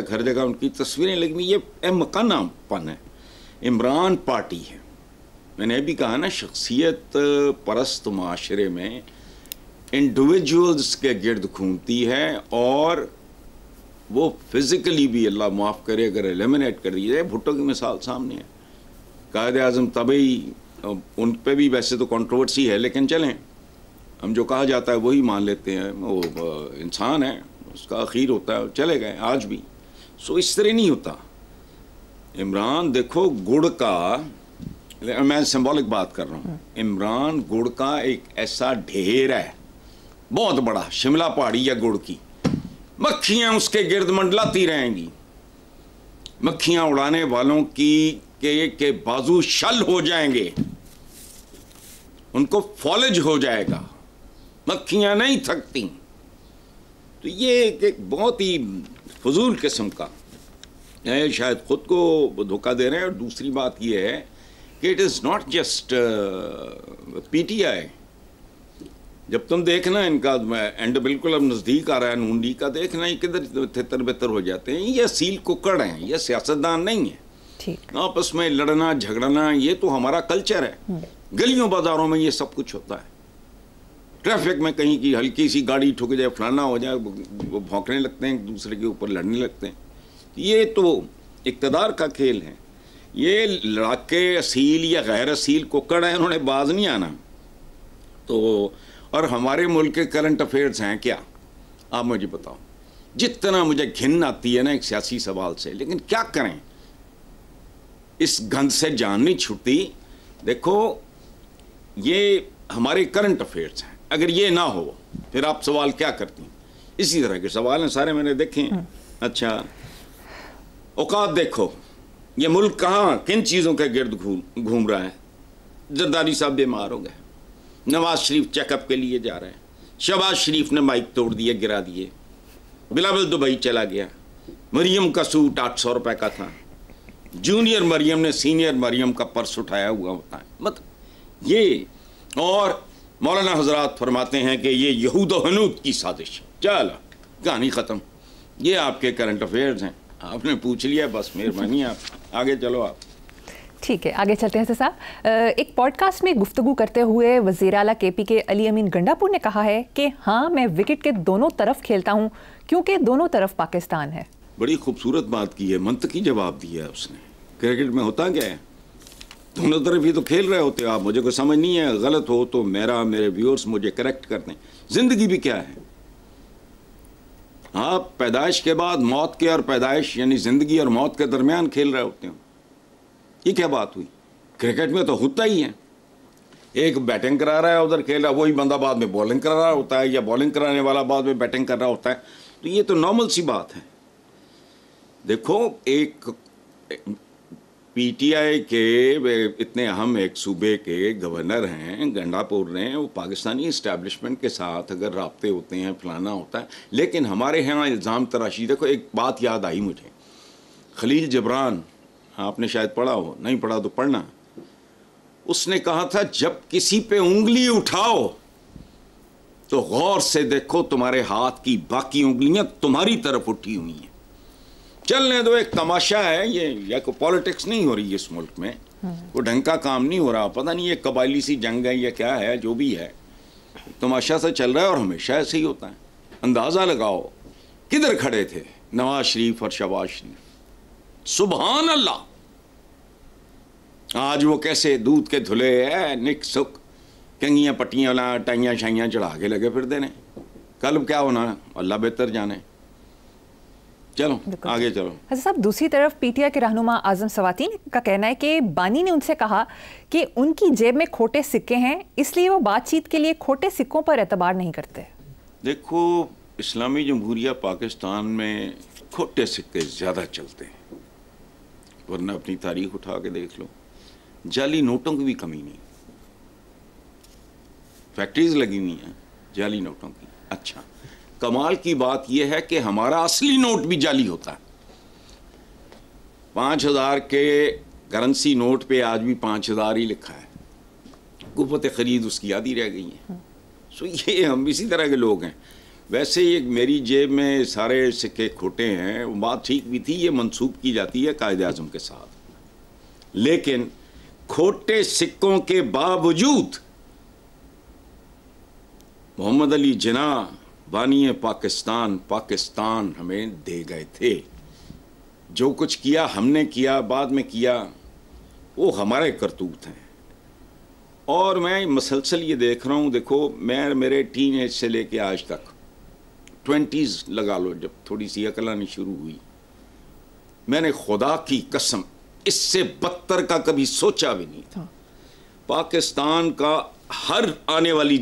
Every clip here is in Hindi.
हर जगह उनकी तस्वीरें लगी हुई, ये मकानापन है। इमरान पार्टी है, मैंने भी कहा ना, शख्सियत परस्त माशरे में इंडिविजुअल्स के गिर्द घूमती है और वो फिज़िकली भी, अल्लाह माफ़ करे अगर एलिमिनेट कर दी जाए। भुट्टो की मिसाल सामने है, कायद आज़म तबई, उन पे भी वैसे तो कंट्रोवर्सी है, लेकिन चलें, हम जो कहा जाता है वही मान लेते हैं। वो इंसान है, उसका आखिर होता है, चले गए आज भी। सो इस तरह नहीं होता। इमरान देखो गुड़ का, मैं सिंबॉलिक बात कर रहा हूँ, इमरान गुड़ का एक ऐसा ढेर है बहुत बड़ा, शिमला पहाड़ी या गुड़ की, मक्खियाँ उसके गिर्द मंडलाती रहेंगी। मक्खियाँ उड़ाने वालों के बाजू शल हो जाएंगे, उनको फॉलेज हो जाएगा, मक्खियाँ नहीं थकती। तो ये एक बहुत ही फजूल किस्म का है, शायद खुद को धोखा दे रहे हैं। और दूसरी बात ये है कि it is not just PTI. जब तुम देखना इनका एंड बिल्कुल अब नज़दीक आ रहा है, नून लीग का, देखना ये किधर तितर बितर हो जाते हैं। ये असील कुकड़ हैं, ये सियासतदान नहीं है। आपस में लड़ना झगड़ना ये तो हमारा कल्चर है। गलियों बाजारों में ये सब कुछ होता है। ट्रैफिक में कहीं की हल्की सी गाड़ी ठुक जाए, फलाना हो जाए, वो भौंकने लगते हैं, एक दूसरे के ऊपर लड़ने लगते हैं। ये तो इक़्तिदार का खेल है। ये लड़ाके असील या गैर असील कुकड़ हैं, उन्होंने बाज नहीं आना। तो और हमारे मुल्क के करंट अफेयर्स हैं क्या, आप मुझे बताओ। जितना मुझे घिन आती है ना एक सियासी सवाल से, लेकिन क्या करें, इस गंध से जान नहीं छूटती। देखो ये हमारे करंट अफेयर्स हैं, अगर ये ना हो फिर आप सवाल क्या करती। इसी तरह के सवाल हैं सारे, मैंने देखे हैं। अच्छा, औकात देखो, ये मुल्क कहाँ किन चीज़ों के गिर्द घूम रहा है। जरदारी साहब बीमार हो गए, नवाज शरीफ चेकअप के लिए जा रहे हैं, शहबाज शरीफ ने माइक तोड़ दिए, गिरा दिए, बिलावल दुबई चला गया, मरियम का सूट 800 रुपये का था, जूनियर मरियम ने सीनियर मरियम का पर्स उठाया हुआ होता है। मतलब ये, और मौलाना हजरात फरमाते हैं कि ये यहूद व हनूद की साजिश। चलो कहानी ख़त्म। ये आपके करंट अफेयर्स हैं, आपने पूछ लिया, बस मेहरबानी, आप आगे चलो। आप ठीक है, आगे चलते हैं साहब। एक पॉडकास्ट में गुफ्तगू करते हुए वज़ीर आला केपी के अली अमीन गंडापुर ने कहा है कि हाँ, मैं विकेट के दोनों तरफ खेलता हूँ क्योंकि दोनों तरफ पाकिस्तान है। बड़ी खूबसूरत बात की है, मंतकी जवाब दिया है उसने। क्रिकेट में होता क्या है, दोनों तरफ ही तो खेल रहे होते हो आप। मुझे कोई समझ नहीं है, गलत हो तो मेरे व्यूअर्स मुझे करेक्ट कर दें। जिंदगी भी क्या है, आप पैदाइश के बाद मौत के और पैदाइश यानी जिंदगी और मौत के दरमियान खेल रहे होते हो। ये क्या बात हुई, क्रिकेट में तो होता ही है। एक बैटिंग करा रहा है, उधर खेल रहा है, वही बंदा बाद में बॉलिंग करा रहा होता है, या बॉलिंग कराने वाला बाद में बैटिंग कर रहा होता है। तो ये तो नॉर्मल सी बात है। देखो, एक पीटीआई के इतने अहम एक सूबे के गवर्नर हैं गंडापुर ने, वो पाकिस्तानी इस्टेब्लिशमेंट के साथ अगर राब्ते होते हैं, फलाना होता है, लेकिन हमारे यहाँ इल्ज़ाम तराशी। देखो एक बात याद आई मुझे, खलील जबरान, आपने शायद पढ़ा हो, नहीं पढ़ा तो पढ़ना। उसने कहा था जब किसी पे उंगली उठाओ तो गौर से देखो तुम्हारे हाथ की बाकी उंगलियां तुम्हारी तरफ उठी हुई हैं। चलने दो, एक तमाशा है ये, या कोई पॉलिटिक्स नहीं हो रही है इस मुल्क में, वो ढंग का काम नहीं हो रहा। पता नहीं ये कबायली सी जंग है या क्या है, जो भी है तमाशा सा चल रहा है और हमेशा ऐसे ही होता है। अंदाज़ा लगाओ किधर खड़े थे नवाज शरीफ और शहबाज शरीफ, सुभान अल्लाह। आज वो कैसे दूध के धुले है, निक सुख, कंगियाँ पट्टियाँ वाला टाइयाँ शाइयाँ चढ़ा के लगे फिर देने। कल क्या होना अल्लाह बेहतर जाने। चलो आगे चलो। हज़रत साहब, दूसरी तरफ पीटीआई के रहनुमा आजम सवाती का कहना है कि बानी ने उनसे कहा कि उनकी जेब में खोटे सिक्के हैं, इसलिए वो बातचीत के लिए खोटे सिक्कों पर एतबार नहीं करते। देखो, इस्लामी जमहूरिया पाकिस्तान में खोटे सिक्के ज़्यादा चलते हैं, वरना अपनी तारीख उठा के देख लो, जाली नोटों की भी कमी नहीं। फैक्ट्रीज लगी हुई हैं जाली नोटों की। अच्छा, कमाल की बात यह है कि हमारा असली नोट भी जाली होता है। 5000 के करेंसी नोट पे आज भी 5000 ही लिखा है, कुव्वत खरीद उसकी आधी रह गई है। सो ये हम इसी तरह के लोग हैं। वैसे ये मेरी जेब में सारे सिक्के खोटे हैं, वो बात ठीक भी थी, ये मंसूब की जाती है कायद-ए-आज़म के साथ। लेकिन खोटे सिक्कों के बावजूद मोहम्मद अली जिन्ना बानी पाकिस्तान, पाकिस्तान हमें दे गए थे। जो कुछ किया हमने किया, बाद में किया, वो हमारे करतूत हैं। और मैं मसलसल ये देख रहा हूँ, देखो मैं मेरे टीन एज से लेके आज तक 20s लगा लो, जब थोड़ी सी अकल आनी शुरू हुई, मैंने खुदा की कसम इससे बदतर का कभी सोचा भी नहीं था। पाकिस्तान का हर आने वाली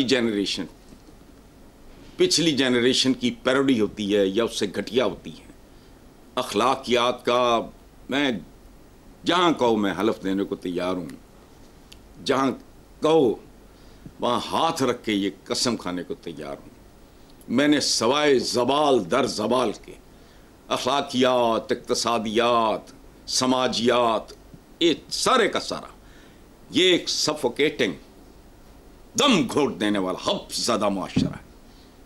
जेनरेशन पिछली जेनरेशन की पैरोडी होती है या उससे घटिया होती है। अखलाकियात का मैं जहाँ कहो मैं हलफ देने को तैयार हूँ, जहाँ कहो वहाँ हाथ रख के ये कसम खाने को तैयार हूँ। मैंने सवाए ज़बाल दर ज़बाल के अखलाकियात, इक़्तिसादियात, समाजियात, ये सारे का सारा ये एक सफोकेटिंग, दम घोट देने वाला हब्ज़दा माशरा है,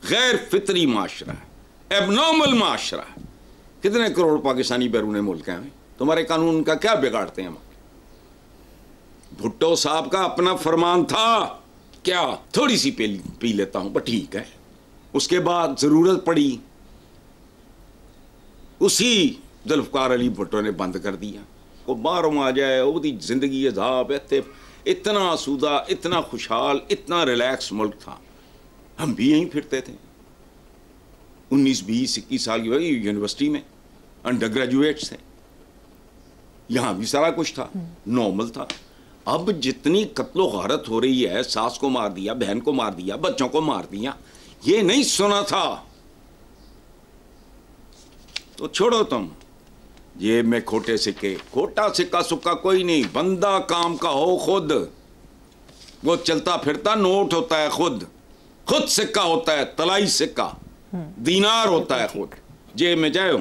गैर फितरी माशरा है, एबनॉर्मल माशरा है। कितने करोड़ पाकिस्तानी बैरून मुल्क हैं, तुम्हारे कानून का क्या बिगाड़ते हैं? भुट्टो साहब का अपना फरमान था, क्या थोड़ी सी पी लेता हूं, बट ठीक है। उसके बाद जरूरत पड़ी, उसी जुल्फ़कार अली भुट्टो ने बंद कर दिया। वो बाहरों आ जाए, वो जिंदगी अज़ाब, इतना आसूदा, इतना खुशहाल, इतना रिलैक्स मुल्क था। हम भी यहीं फिरते थे 19, 20, 21 साल की वही यूनिवर्सिटी में अंडर ग्रेजुएट्स थे, यहाँ भी सारा कुछ था, नॉर्मल था। अब जितनी कत्लो गारत हो रही है, सास को मार दिया, बहन को मार दिया, बच्चों को मार दिया, ये नहीं सुना था। तो छोड़ो तुम जेब में खोटे सिक्के, खोटा सिक्का सुक्का कोई नहीं, बंदा काम का हो खुद, वो चलता फिरता नोट होता है, खुद सिक्का होता है, तलाई सिक्का, दीनार होता है खुद, जेब में जाए हो।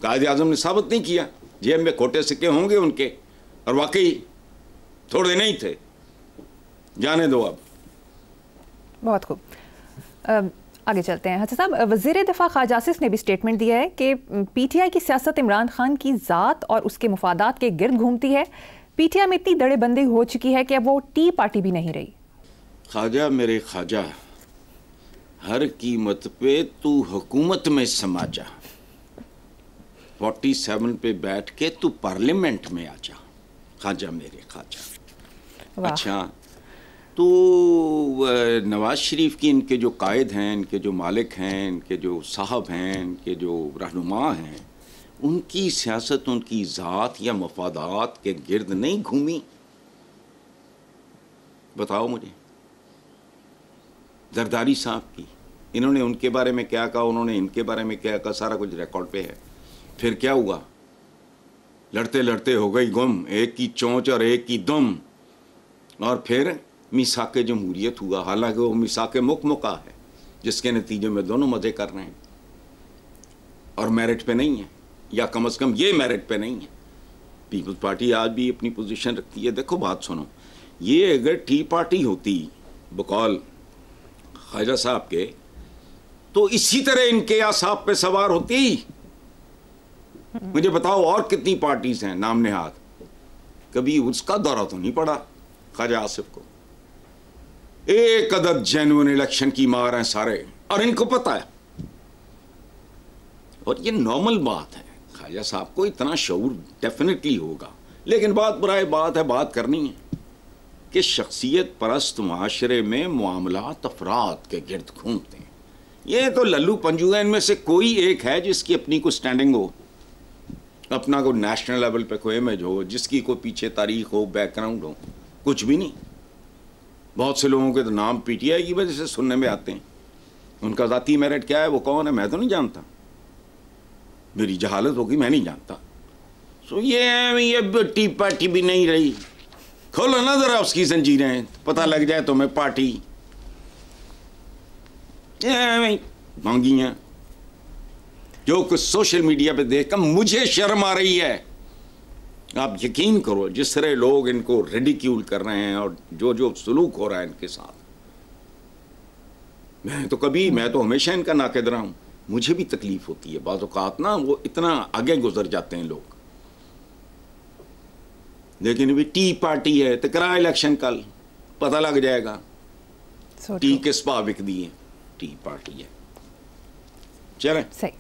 कायद-ए-आज़म ने साबित नहीं किया, जेब में खोटे सिक्के होंगे उनके, और वाकई थोड़े नहीं थे। जाने दो अब। बहुत खूब, आगे चलते हैं। अच्छा साहब, वज़ीर दिफ़ा ख़ाजा आसिफ ने भी स्टेटमेंट दिया है कि पीटीआई की सियासत इमरान खान की ज़ात और उसके मुफादात के गिर्द घूमती है। पीटीआई में इतनी दड़ेबंदी हो चुकी है कि अब वो टी पार्टी भी नहीं रही। ख्वाजा मेरे ख्वाजा, हर कीमत पे तू हुकूमत में समा जा, 47 पे बैठ के तू पार्लियामेंट में आ जा, ख्वाजा मेरे ख्वाजा। अच्छा, तो नवाज शरीफ की इनके जो कायद हैं, इनके जो मालिक हैं, इनके जो साहब हैं, इनके जो रहनुमा हैं, उनकी सियासत उनकी ज़ात या मफादात के गिर्द नहीं घूमी? बताओ मुझे। जरदारी साहब की, इन्होंने उनके बारे में क्या कहा, उन्होंने इनके बारे में क्या कहा, सारा कुछ रिकॉर्ड पे है। फिर क्या हुआ? लड़ते लड़ते हो गई गुम, एक की चोंच और एक की दुम, और फिर मिसाके जमहूरियत हुआ। हालांकि वो मिसाके मुकमुका है, जिसके नतीजे में दोनों मज़े कर रहे हैं और मेरिट पे नहीं है, या कम से कम ये मेरिट पे नहीं है। पीपल्स पार्टी आज भी अपनी पोजीशन रखती है। देखो बात सुनो, ये अगर टी पार्टी होती बकौल ख्वाजा साहब के, तो इसी तरह इनके आसाब पे सवार होती। मुझे बताओ और कितनी पार्टीज हैं नाम नेहाद, कभी उसका दौरा तो नहीं पड़ा ख्वाजा आसिफ को। एक अदद जेन्युइन इलेक्शन की मार है सारे, और इनको पता है, और ये नॉर्मल बात है। ख्वाजा साहब को इतना शऊर डेफिनेटली होगा, लेकिन बात बुराई बात है, बात करनी है कि शख्सियत परस्त माशरे में मामलात अफराद के गिर्द घूमते हैं। ये तो लल्लू पंजू है, इनमें से कोई एक है जिसकी अपनी कोई स्टैंडिंग हो, अपना कोई नेशनल लेवल पे कोई इमेज हो, जिसकी कोई पीछे तारीख हो, बैकग्राउंड हो? कुछ भी नहीं। बहुत से लोगों के तो नाम पीटीआई की वजह से सुनने में आते हैं। उनका ज़ाती मेरिट क्या है, वो कौन है, मैं तो नहीं जानता, मेरी जहालत होगी, मैं नहीं जानता। सो ये टी पार्टी भी नहीं रही। खोलो ना जरा उसकी जंजीरें, पता लग जाए तुम्हें पार्टी मांगी हैं। जो कुछ सोशल मीडिया पे देखकर मुझे शर्म आ रही है। आप यकीन करो, जिस तरह लोग इनको रिडिक्यूल कर रहे हैं और जो जो सलूक हो रहा है इनके साथ, मैं तो हमेशा इनका नाक़िद रहा हूँ, मुझे भी तकलीफ होती है बाज़ औक़ात ना, वो इतना आगे गुजर जाते हैं लोग। लेकिन अभी टी पार्टी है तो करा इलेक्शन, कल पता लग जाएगा टी किस भाव बिकदी है। टी पार्टी है, चलें। सही।